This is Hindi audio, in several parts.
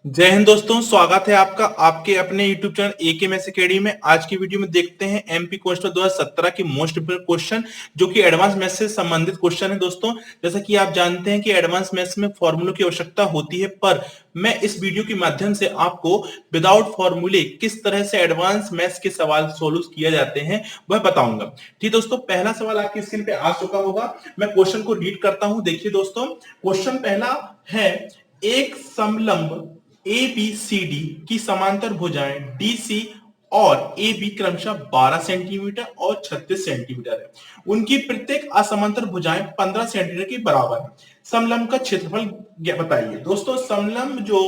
जय हिंद दोस्तों, स्वागत है आपका आपके अपने YouTube channel A K maths academy में। आज की वीडियो में देखते हैं एमपी कांस्टेबल 2017 की मोस्ट इंपोर्टेंट क्वेश्चन जो कि एडवांस मैथ्स से संबंधित क्वेश्चन है। दोस्तों, जैसा कि आप जानते हैं कि एडवांस मैथ्स में फॉर्मूलों की आवश्यकता होती है, पर मैं इस वीडियो के माध्यम से आपको विदाउट फॉर्मूले किस तरह से एडवांस मैथ्स के सवाल सोल्व किए जाते हैं वह बताऊंगा। ठीक दोस्तों, पहला सवाल आपकी स्क्रीन पे आ चुका होगा। मैं क्वेश्चन को रीड करता हूं। देखिए दोस्तों, क्वेश्चन पहला है, एक समलंब ए बी सी डी की समांतर भुजाएं डी सी और ए बी क्रमशः 12 सेंटीमीटर और 36 सेंटीमीटर है। उनकी प्रत्येक असमांतर भुजाएं 15 सेंटीमीटर के बराबर है। समलंब का क्षेत्रफल बताइए। दोस्तों, समलंब जो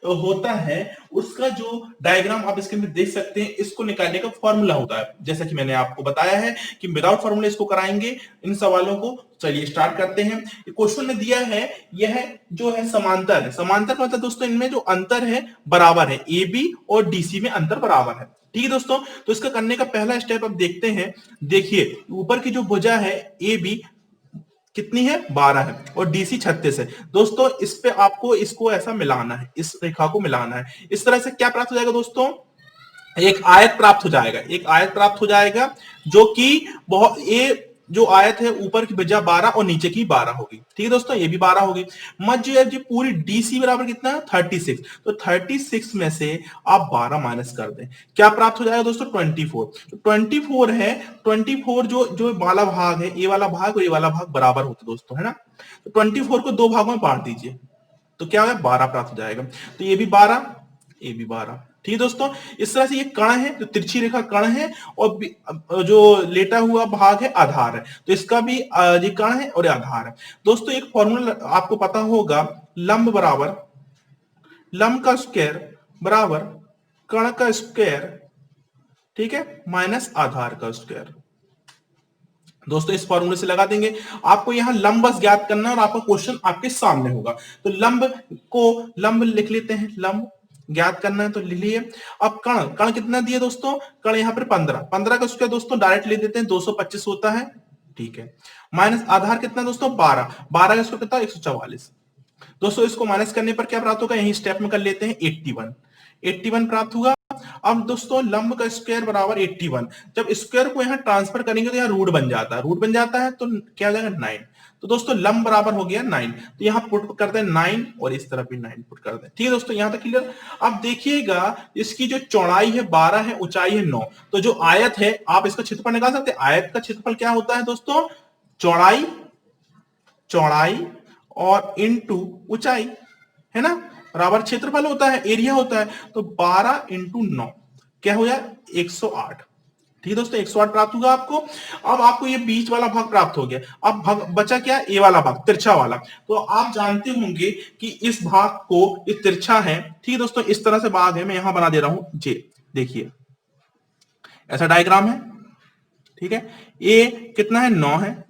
होता है उसका जो डायग्राम आप इसके अंदर देख सकते हैं, इसको निकालने का फॉर्मूला होता है। जैसा कि मैंने आपको बताया है कि विदाउट फॉर्मूला इसको कराएंगे इन सवालों को। चलिए स्टार्ट करते हैं। क्वेश्चन में दिया है, यह जो है समांतर है। समांतर का मतलब दोस्तों इनमें जो अंतर है बराबर है, ए बी और डीसी में अंतर बराबर है। ठीक है दोस्तों, तो इसका करने का पहला स्टेप अब देखते हैं। देखिए, ऊपर की जो भुजा है ए बी कितनी है, 12 है, और डीसी 36 है। दोस्तों, इस पे आपको इसको ऐसा मिलाना है, इस रेखा को मिलाना है। इस तरह से क्या प्राप्त हो जाएगा दोस्तों, एक आयत प्राप्त हो जाएगा। एक आयत प्राप्त हो जाएगा जो कि बहुत, ये जो आयत है ऊपर की भुजा 12 और नीचे की 12 होगी। ठीक है दोस्तों, ये भी 12 होगी। मध्य जो है जी पूरी डीसी बराबर कितना है, 36। तो 36 में से आप 12 माइनस कर दें, क्या प्राप्त हो जाएगा दोस्तों, 24। तो 24 है। 24 जो जो वाला भाग है, ये वाला भाग और ये वाला भाग बराबर होता है दोस्तों, है ना। तो 24 को दो भागों में बांट दीजिए तो क्या होगा, 12 प्राप्त हो जाएगा। तो ये भी 12, ये भी 12। ठीक है दोस्तों, इस तरह से ये कण है, जो तिरछी रेखा कण है, और जो लेटा हुआ भाग है आधार है। तो इसका भी ये कण है और ये आधार है। दोस्तों, एक फॉर्मूला आपको पता होगा, लंब बराबर लंब का स्क्वायर बराबर कण का स्क्वायर, ठीक है, माइनस आधार का स्क्वायर। दोस्तों, इस फॉर्मूले से लगा देंगे। आपको यहां लंब बस ज्ञात करना है और आपका क्वेश्चन आपके सामने होगा। तो लंब लिख लेते हैं, लंब ज्ञात करना है तो लिख लिए। अब कण कण कितना दिए दोस्तों, कण यहां पर 15। 15 का स्क्वायर दोस्तों डायरेक्ट ले देते हैं, 225 होता है। ठीक है, माइनस आधार कितना दोस्तों, 12। 12 का स्क्वायर कितना, 144। दोस्तों, इसको माइनस करने पर क्या प्राप्त होगा, यही स्टेप में कर लेते हैं, 81। 81 प्राप्त हुआ। अब दोस्तों, लंब का स्क्वायर बराबर 81। जब स्क्वायर को यहां ट्रांसफर करेंगे तो यहां रूट बन जाता है। रूट बन जाता है तो क्या हो जाएगा, 9। तो दोस्तों, लंब बराबर हो गया 9। तो यहां पुट करते हैं 9 और इस तरफ भी 9 पुट करते हैं। ठीक है दोस्तों, यहां तक क्लियर। अब देखिएगा, इसकी जो चौड़ाई है 12 है, ऊंचाई है 9। तो जो आयत है, आप इसका क्षेत्रफल निकाल सकते हैं। आयत का क्षेत्रफल क्या होता है दोस्तों, चौड़ाई चौड़ाई और इनटू ऊंचाई, है ना, बराबर क्षेत्रफल होता है, एरिया होता है। तो 12 इंटू 9 क्या हो जाए, 108। ठीक है दोस्तों, 108 प्राप्त होगा आपको। अब आपको ये बीच वाला भाग प्राप्त हो गया। अब भाग बचा क्या, ए वाला भाग, तिरछा वाला। तो आप जानते होंगे कि इस भाग को, ये तिरछा है। ठीक है दोस्तों, इस तरह से भाग है, मैं यहां बना दे रहा हूं जे। देखिए, ऐसा डायग्राम है। ठीक है, ए कितना है, 9 है।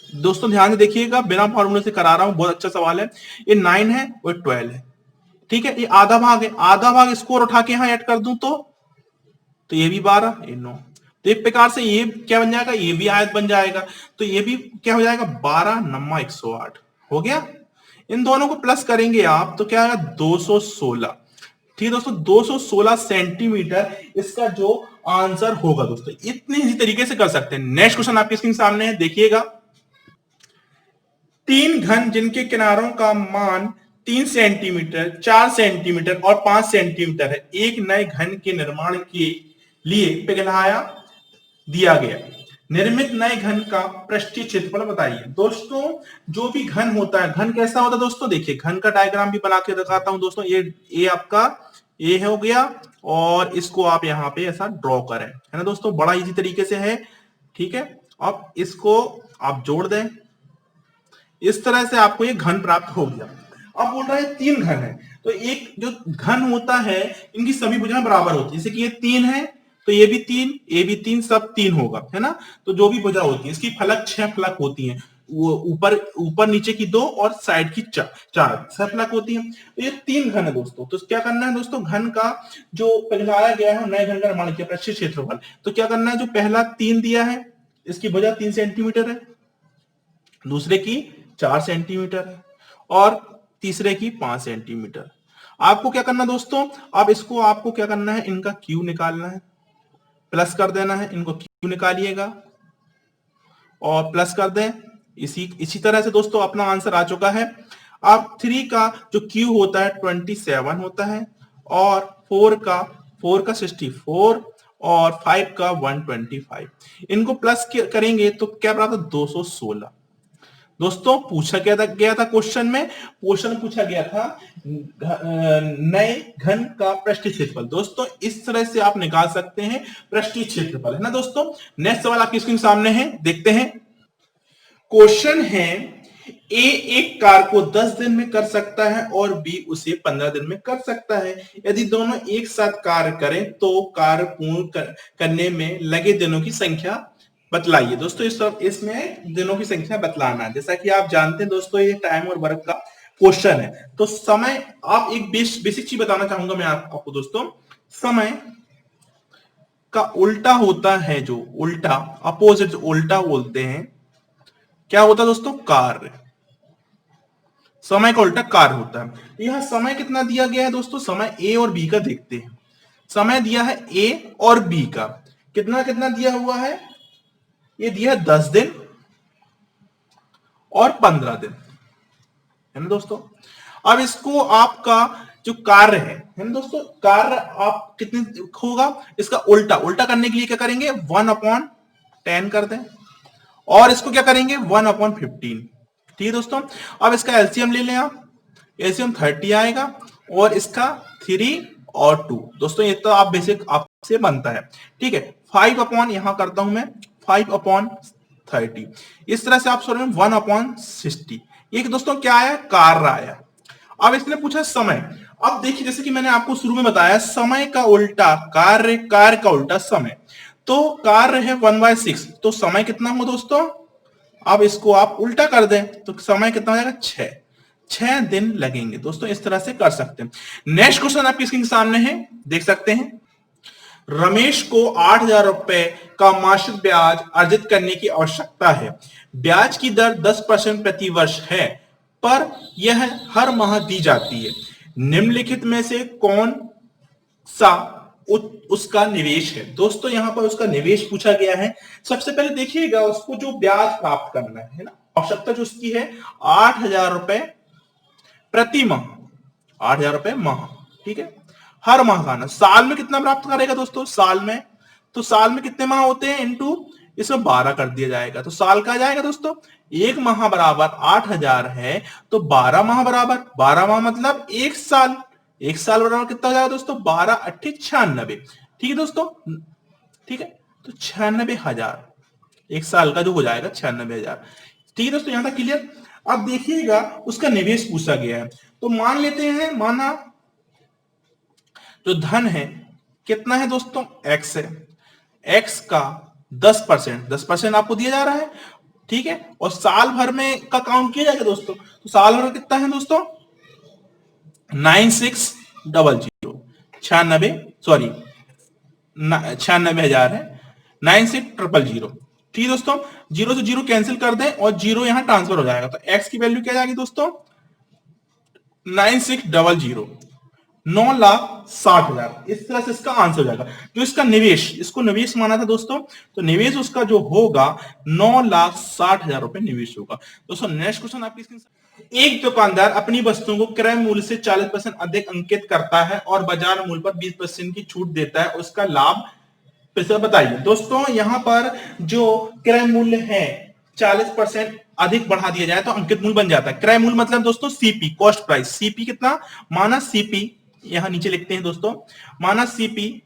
दोस्तों, ध्यान से देखिएगा, बिना फॉर्मूले से करा रहा हूं, बहुत अच्छा सवाल है। ये 9 है और 12 है। ठीक है, ये आधा भाग है। आधा भाग स्कोर उठा के यहां ऐड कर दूं तो ये भी 12, ये 9। तो एक प्रकार से ये क्या बन जाएगा, ये भी आयत बन जाएगा। तो ये भी क्या हो जाएगा, 12 नम्मा 108 हो गया। इन दोनों को प्लस करेंगे आप तो क्या आएगा, 216। ठीक है दोस्तों, 216 सेंटीमीटर इसका जो आंसर होगा। दोस्तों, इतनी ही तरीके से कर सकते हैं। नेक्स्ट क्वेश्चन आपके स्क्रीन सामने है, देखिएगा। तीन घन जिनके किनारों का मान 3 सेंटीमीटर, 4 सेंटीमीटर और 5 सेंटीमीटर है, एक नए घन के निर्माण के लिए पिघलाया दिया गया। निर्मित नए घन का पृष्ठीय क्षेत्रफल बताइए। दोस्तों, जो भी घन होता है, घन कैसा होता है दोस्तों, देखिए, घन का डायग्राम भी बना के दिखाता हूं दोस्तों। ये आपका ये हो गया, और इसको आप यहां पे ऐसा ड्रॉ करें, है ना दोस्तों, बड़ा इजी तरीके से है। ठीक है, अब इसको आप जोड़ दें, इस तरह से आपको ये घन प्राप्त हो गया। अब बोल रहा है तीन घन है, तो एक जो घन होता है, इनकी सभी भुजाएं बराबर होती है। जैसे कि ये 3 है तो ये भी 3, ये भी 3, सब 3 होगा, है ना। तो जो भी भुजा होती है, इसकी फलक 6 फलक होती हैं। वो ऊपर ऊपर नीचे की 2 और साइड की 4 6 फलक होती हैं। तो ये 3 घन है दोस्तों। तो क्या करना है दोस्तों, घन का जो पिघलाया गया है, नए घन का निर्माण किया, पृष्ठीय क्षेत्रफल। तो क्या करना है, जो पहला 3 दिया है, इसकी भुजा 3 सेंटीमीटर है, दूसरे की 4 सेंटीमीटर है, और तीसरे की 5 सेंटीमीटर। आपको क्या करना दोस्तों, अब इसको आपको क्या करना है, इनका क्यू निकालना है, प्लस कर देना है, इनको क्यू निकालिएगा और प्लस कर दें। इसी तरह से दोस्तों अपना आंसर आ चुका है। अब 3 का जो क्यू होता है 27 होता है, और 4 का 64, और 5 का 125। इनको प्लस करेंगे तो क्या प्राप्त, 216। दोस्तों पूछा गया था क्वेश्चन में, क्वेश्चन पूछा गया था नए घन का पृष्ठीय क्षेत्रफल। दोस्तों इस तरह से आप निकाल सकते हैं पृष्ठीय क्षेत्रफल, है ना दोस्तों। नेक्स्ट सवाल आपकी स्क्रीन सामने है, देखते हैं। क्वेश्चन है, ए एक कार को 10 दिन में कर सकता है और बी उसे 15 दिन में कर सकता है। यदि दोनों एक साथ कार्य करें तो कार्य पूर्ण करने में लगे दिनों की संख्या बतलाइए। दोस्तों इसमें दिनों की संख्या बतलाना है। जैसा कि आप जानते हैं दोस्तों, ये टाइम और वर्क का क्वेश्चन है। तो समय, आप एक बेसिक चीज बताना चाहूंगा मैं आपको दोस्तों। समय का उल्टा होता है, जो उल्टा, अपोजिट, जो उल्टा बोलते हैं, क्या होता है दोस्तों, कार्य। समय का उल्टा कार्य होता है। यह समय कितना दिया गया है दोस्तों, समय ए और बी का देखते हैं। समय दिया है ए और बी का, कितना कितना दिया हुआ है, ये दिया है 10 दिन और 15 दिन, है ना दोस्तों। अब इसको आपका जो कार्य है ना दोस्तों, कार्य आप कितने होगा, इसका उल्टा, उल्टा करने के लिए क्या करेंगे, 1/10 कर दें, और इसको क्या करेंगे 1/15। ठीक है दोस्तों। अब इसका एलसीएम ले लें आप, एलसीएम 30 आएगा, और इसका 3 और 2। दोस्तों ये तो आप बेसिक आपसे बनता है, ठीक है। 5 अपॉन, यहां करता हूं मैं 5/30। इस तरह से आप सोच रहे 1/60। ये दोस्तों क्या आया, कार्य आया। अब इसने पूछा समय। अब देखिए, जैसे कि मैंने आपको शुरू में बताया, समय का उल्टा कार्य, कार्य का उल्टा समय। तो कार्य है 1/6, तो समय कितना हुआ दोस्तों, अब इसको आप उल्टा कर दें तो समय कितना हो जाएगा, 6 दिन लगेंगे। दोस्तों इस तरह से कर सकते हैं। नेक्स्ट क्वेश्चन आपकी स्क्रीन के सामने है, देख सकते हैं। रमेश को 8,000 रुपए का मासिक ब्याज अर्जित करने की आवश्यकता है। ब्याज की दर 10% प्रति वर्ष है, पर यह हर माह दी जाती है। निम्नलिखित में से कौन सा उसका निवेश है। दोस्तों यहां पर उसका निवेश पूछा गया है। सबसे पहले देखिएगा, उसको जो ब्याज प्राप्त करना है ना, आवश्यकता जो उसकी है 8,000 रुपए प्रति माह, 8,000 रुपए माह, ठीक है। हर माह का ना, साल में कितना प्राप्त करेगा दोस्तों, साल में, तो साल में कितने माह होते हैं, इनटू इसमें 12 कर दिया जाएगा, तो साल का आ जाएगा दोस्तों। एक माह बराबर 8,000 है, तो 12 माह बराबर, 12 माह मतलब एक साल, एक साल बराबर कितना हो जाएगा दोस्तों, 12 8 96। ठीक है दोस्तों, ठीक है। तो 96,000 एक साल का जो हो जाएगा 96,000। ठीक है दोस्तों, यहां तक क्लियर। अब देखिएगा उसका निवेश पूछा गया है, तो मान लेते हैं, माना जो धन है कितना है दोस्तों, एक्स है। एक्स का 10%, 10% आपको दिया जा रहा है, ठीक है। और साल भर में का काउंट किया जाएगा दोस्तों, तो साल भर कितना है दोस्तों, 9600, 96, सॉरी 96,000 है, 96,000। ठीक है दोस्तों, जीरो से जीरो कैंसिल कर दें और जीरो यहां ट्रांसफर हो जाएगा, तो एक्स की वैल्यू क्या जाएगी दोस्तों, 9600, 9,60,000। इस तरह से इसका आंसर हो जाएगा। जो इसका निवेश, इसको निवेश माना था दोस्तों, तो निवेश उसका जो होगा 9,60,000 रुपए निवेश होगा। दोस्तों नेक्स्ट क्वेश्चन आपकी स्क्रीन पर। एक दुकानदार अपनी वस्तुओं को क्रय मूल्य से 40% अधिक अंकित करता है और बाजार मूल्य पर 20% की छूट देता है, उसका लाभ प्रतिशत बताइए। दोस्तों यहां पर जो क्रय मूल्य है 40% अधिक बढ़ा दिया जाए तो अंकित मूल्य बन जाता है। क्रय मूल्य मतलब दोस्तों सीपी, कॉस्ट प्राइस। सीपी कितना, माना सीपी, यहां नीचे लिखते हैं दोस्तों, माना सीपी,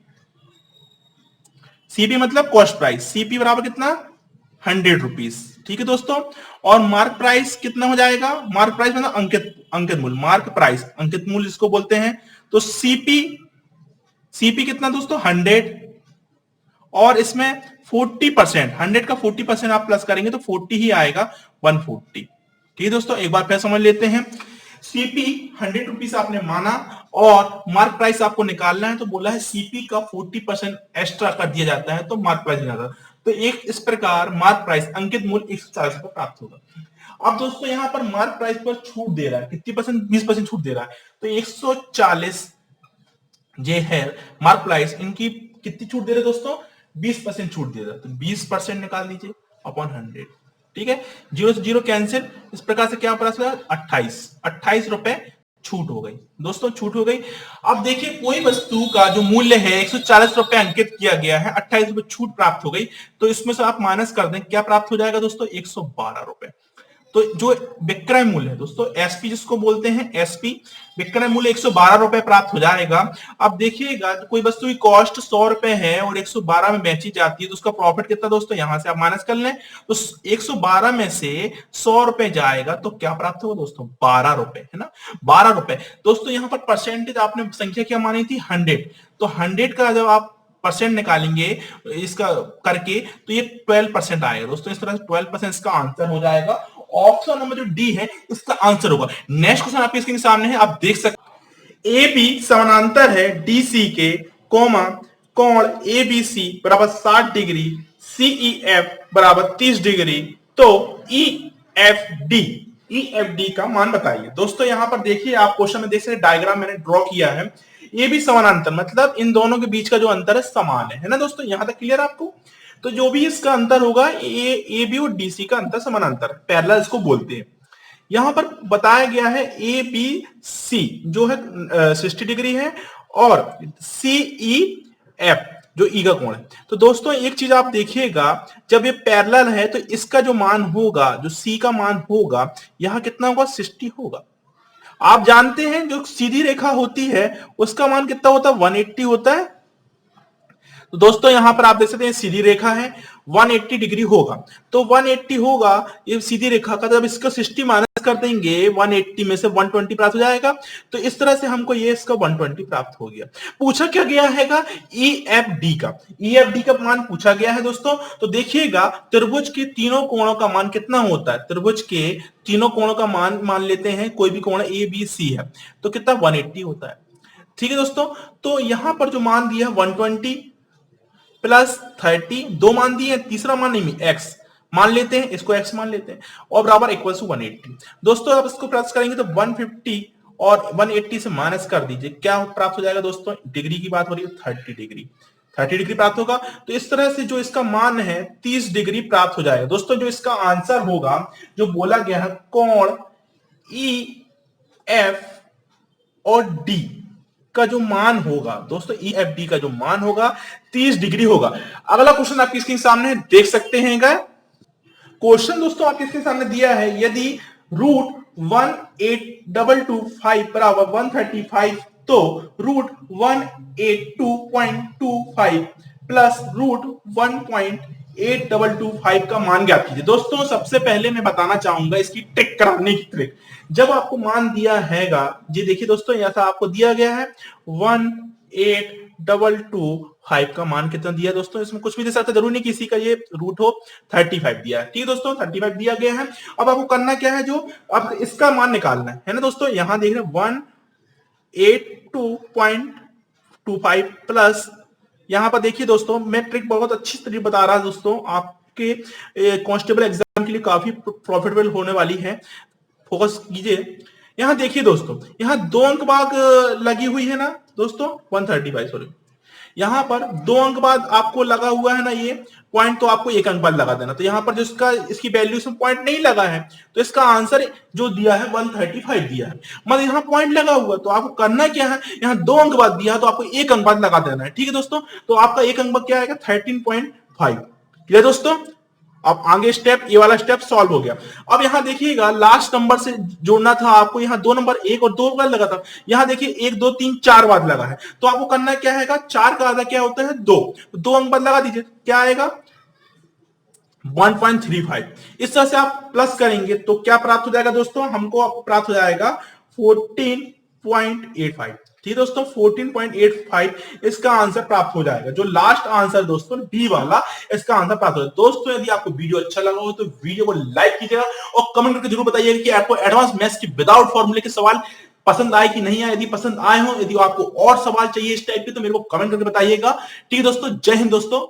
सीपी मतलब कॉस्ट प्राइस, सीपी बराबर कितना, 100 रुपीज। ठीक है दोस्तों, और मार्क प्राइस कितना हो जाएगा, मार्क प्राइस मतलब अंकित, अंकित मूल्य, मार्क प्राइस अंकित मूल्य इसको बोलते हैं। तो सीपी, सीपी कितना दोस्तों, 100, और इसमें 40%, 100 का 40% आप प्लस करेंगे तो 40 ही आएगा, 140। ठीक है दोस्तों, एक बार फिर समझ लेते हैं। सीपी 100 रुपीज आपने माना और मार्क प्राइस आपको निकालना है, तो बोला है सीपी का 40% एक्स्ट्रा कर दिया जाता है तो मार्क प्राइस नहीं आता। तो एक इस प्रकार मार्क प्राइस अंकित मूल्य 140 रुपए प्राप्त होगा। अब दोस्तों यहाँ पर मार्क प्राइस पर छूट दे रहा है, कितनी परसेंट, 20% छूट दे रहा है। तो 140 जे है मार्क प्राइस, इनकी कितनी छूट दे रहे दोस्तों, 20% छूट दे रहा है। तो 20% निकाल दीजिए अपॉन 100, ठीक है, जीरो से जीरो कैंसिल। इस प्रकार से क्या प्राप्त हुआ, 28 रुपए छूट हो गई दोस्तों, छूट हो गई। अब देखिए कोई वस्तु का जो मूल्य है 140 रुपए अंकित किया गया है, 28 रुपए छूट प्राप्त हो गई, तो इसमें से आप माइनस कर दें, क्या प्राप्त हो जाएगा दोस्तों, 112 रुपए। तो जो विक्रय मूल्य है दोस्तों, एसपी जिसको बोलते हैं, एसपी विक्रय मूल्य 112 रुपए प्राप्त हो जाएगा। अब देखिएगा कोई वस्तु की कॉस्ट 100 रुपए है और 112 में बेची जाती है, तो उसका प्रॉफिट कितना दोस्तों, यहां से आप माइनस कर लें, तो 112 में से 100 रुपए जाएगा तो क्या प्राप्त होगा दोस्तों, 12 रुपए, है ना, 12 रुपए। दोस्तों यहां पर परसेंटेज आपने संख्या क्या मानी थी, 100, तो 100 का जब आप परसेंट निकालेंगे इसका करके, तो ये 12% आएगा दोस्तों। इस तरह से 12% इसका आंसर हो जाएगा। ऑप्शन नंबर जो डी है इसका आंसर होगा। नेक्स्ट क्वेश्चन आपके स्क्रीन के सामने है, आप देख सकते, ए बी समानांतर है डीसी के, कोमा कोण ए बी सी बराबर 60 डिग्री, सीई एफ बराबर 30 डिग्री, तो ई एफ डी का मान बताइए। दोस्तों यहां पर देखिए, आप क्वेश्चन में देख सकते डायग्राम मैंने ड्रॉ किया है, ये भी समानांतर, मतलब इन दोनों के बीच का जो अंतर है समान है ना दोस्तों, यहां तक क्लियर आपको। तो जो भी इसका अंतर होगा, ए बी और डीसी का अंतर समानांतर, पैरेलल इसको बोलते हैं। यहां पर बताया गया है ए बी सी जो है 60 डिग्री है, और सीई एफ जो ई का कोण है। तो दोस्तों एक चीज आप देखिएगा, जब ये पैरेलल है तो इसका जो मान होगा, जो सी का मान होगा, यहां कितना होगा, 60 होगा। आप जानते हैं जो सीधी रेखा होती है उसका मान कितना होता है, 180 होता है। तो दोस्तों यहां पर आप देख सकते हैं सीधी रेखा है, 180 डिग्री होगा, तो 180 होगा ये सीधी रेखा का, जब इसका 60 माइनस कर देंगे 180 में से 120 प्राप्त हो जाएगा। तो इस तरह से हमको ये इसका 120 प्राप्त हो गया। पूछा क्या गया है, ईएफडी का मान पूछा गया है दोस्तों। तो देखिएगा त्रिभुज के तीनों कोणों का मान कितना होता है, त्रिभुज के तीनों कोणों का मान लेते हैं, कोई भी कोण ए बी सी है तो कितना 180 होता है, ठीक है दोस्तों। तो यहां पर जो मान दिया है 120 प्लस 30, दो मान दिए, तीसरा मान नहीं, एक्स मान लेते हैं, इसको एक्स मान लेते हैं, और बराबर इक्वल टू 180। दोस्तों आप इसको प्लस करेंगे तो 150 और 180 से माइनस कर दीजिए, क्या प्राप्त हो जाएगा दोस्तों, डिग्री की बात हो रही है, 30 डिग्री प्राप्त होगा। तो इस तरह से जो इसका मान है 30 डिग्री प्राप्त हो जाएगा दोस्तों। जो इसका आंसर होगा, जो बोला गया है, कोण ई एफ और डी का जो मान होगा दोस्तों, ईएफडी का जो मान होगा 30 डिग्री होगा। अगला क्वेश्चन आपकी स्क्रीन सामने देख सकते हैं। क्वेश्चन दोस्तों आपके स्क्रीन सामने दिया है, यदि रूट 18225 बराबर 135, तो रूट 182.25 प्लस रूट 1.8225 का मान ज्ञात कीजिए। दोस्तों सबसे पहले मैं बताना चाहूंगा इसकी ट्रिक कराने की ट्रिक। जब आपको मान दिया हैगा, जी देखिए दोस्तों ऐसा आपको दिया गया है 18225 का मान कितना दिया दोस्तों, इसमें कुछ भी दे सकते, जरूरी नहीं किसी का ये रूट हो, 35 दिया है, ठीक है दोस्तों, 35 दिया गया है। अब आपको करना क्या है, जो अब इसका मान निकालना है ना दोस्तों, यहां देख रहे 182.25 प्लस, यहां पर देखिए दोस्तों मैं ट्रिक बहुत अच्छी तरीके बता रहा दोस्तों, आपके कांस्टेबल एग्जाम के लिए काफी प्रॉफिटेबल होने वाली है, फोकस कीजिए। यहां देखिए दोस्तों, यहां 2 अंक बाद लगी हुई है ना दोस्तों, 135 सॉरी, यहां पर 2 अंक बाद आपको लगा हुआ है ना ये पॉइंट, तो आपको 1 अंक बाद लगा देना। तो यहां पर जो इसकी वैल्यू इसमें पॉइंट नहीं लगा है, तो इसका आंसर जो दिया है 135 दिया है, मतलब यहां पॉइंट लगा हुआ, तो आपको करना क्या है, यहां 2 अंक बाद दिया तो आपको 1 अंक बाद लगा देना है, ठीक है दोस्तों। तो आपका 1 अंक बाद क्या आएगा, 13.5, ठीक है दोस्तों। अब आगे स्टेप, ये वाला स्टेप सॉल्व हो गया। अब यहां देखिएगा लास्ट नंबर से जोड़ना था आपको, यहां 2 नंबर 1 और 2 बार लगा था, यहां देखिए 1 2 3 4 बार लगा है, तो आपको करना क्या है, 4 का आधा क्या होता है 2 अंक बाद लगा दीजिए, क्या आएगा 1.35। इस तरह से आप प्लस करेंगे तो क्या प्राप्त हो जाएगा दोस्तों, हमको प्राप्त हो जाएगा 14.85, ठीक है दोस्तों, 14.85 इसका आंसर प्राप्त हो जाएगा। जो लास्ट आंसर दोस्तों डी वाला, इसका आंसर प्राप्त हो जाएगा। दोस्तों यदि आपको वीडियो अच्छा लगा हो तो वीडियो को लाइक कीजिएगा और कमेंट करके जरूर बताइएगा कि आपको एडवांस मैथ्स की विदाउट फॉर्मूले के सवाल पसंद आए कि नहीं आए। यदि पसंद आए हो, यदि आपको और सवाल चाहिए इस टाइप के, तो मेरे को कमेंट करके बताइएगा, ठीक है दोस्तों। जय हिंद दोस्तों।